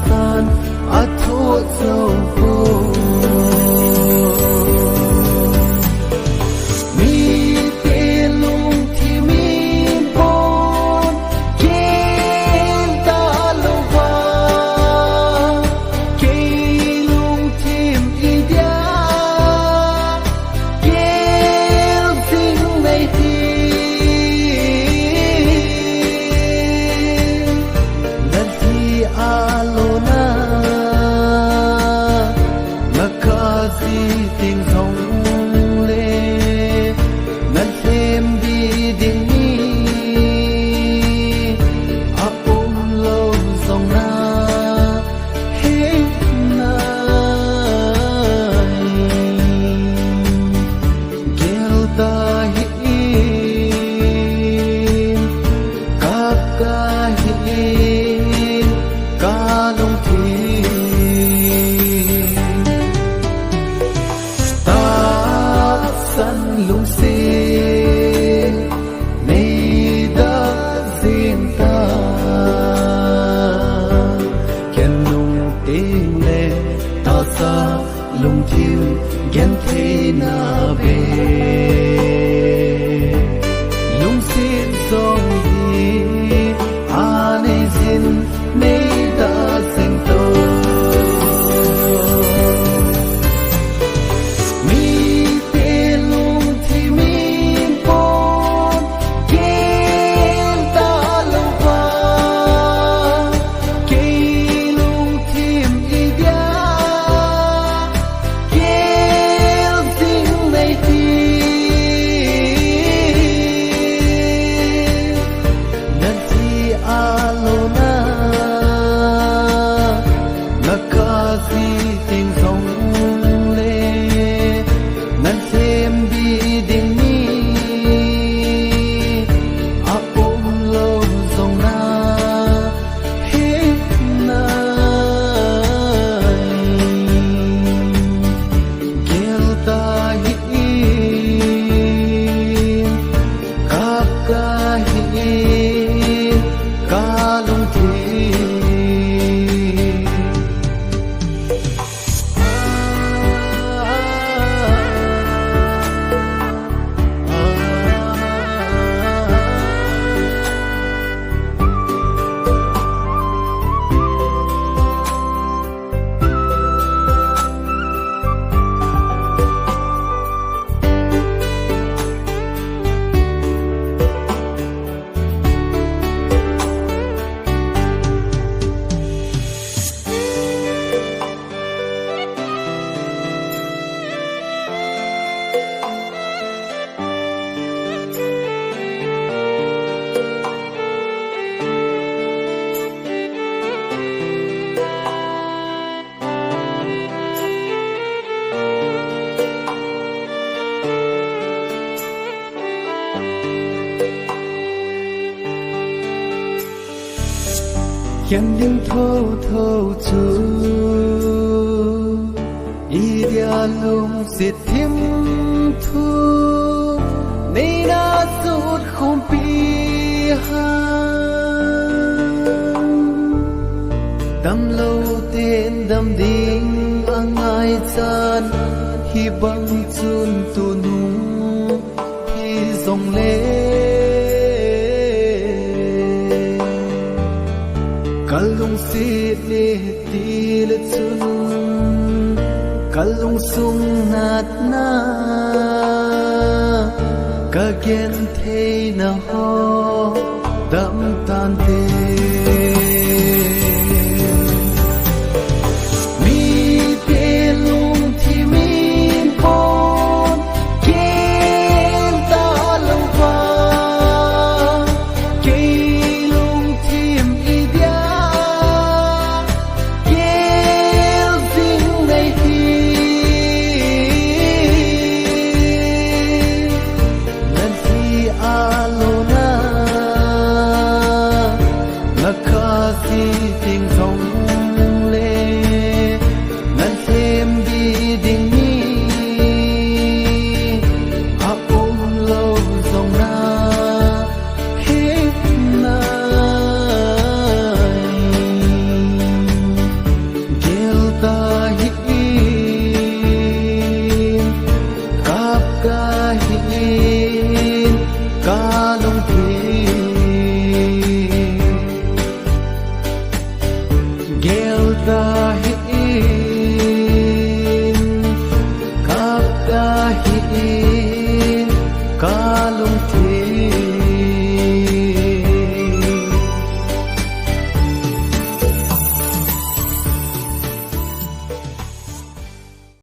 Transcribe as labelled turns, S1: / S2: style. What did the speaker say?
S1: san a thua sâu vô mi tê lung thì mi bon kén ta lâu va kê lung thêm y dia kén sinh này thì alona makazi ting song le nan thêm đi ding ni a lo song na hey na gel ta hi ka hi lung xin nay đã riêng ta khen nung tiếng lệ ta xa lung thiêu ghen thế na về lung xin song hi nay xin nay đã riêng tôi Yang ling thâu thâu chu Idia lung sit thiêm thu Nay na sút không pi Đam lâu tên đam đinh ang ai chan Hi bang chun tu nu Hi dòng lê Kalung sit le ti le chun Kalung sung nat na Ka gen thei na ho Dam tan te Mi te lung thi min pon Ken ta lâu va Kei lung thim i dia hi ka lung thi